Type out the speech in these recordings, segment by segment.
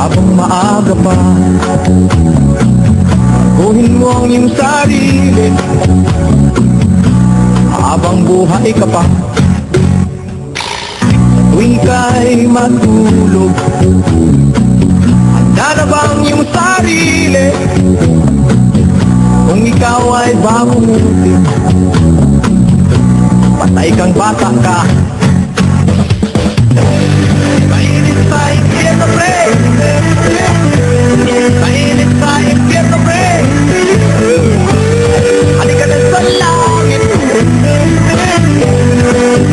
habang maaga pa. Baguhin mo ang iyong sarili habang buhay ka pa. Tuwing ka'y matulog, handa na ba ang iyong sarili? Kung ikaw ay babuti, patay kang bata ka. Mainit sa impyerno, pre! Mainit sa impyerno, pre! Halika na sa langit,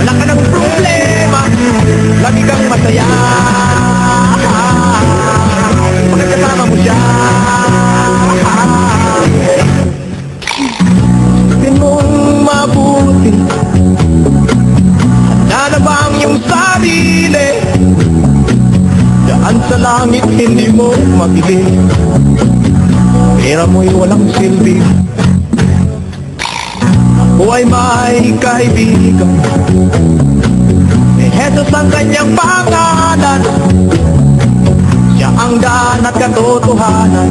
wala ka ng problema, lagi kang masaya pagkasama mo siya. Tingin mong mabuti, handa na ba ang iyong sarili? Daan sa langit hindi mo mabili, pera mo'y walang silbi. Ako ay may kaibigan, ni Jesus ang kanyang pangalan. Siya ang daan at katotohanan,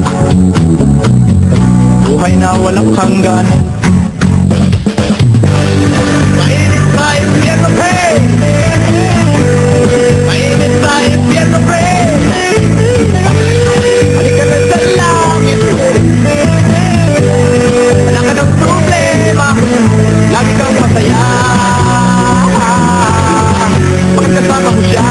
buhay na walang hanggan. Mainit sa impyerno, pre! Mainit sa impyerno, pre! Halika na sa langit, wala ka ng problema, lagi kang masaya pagkasama mo siya.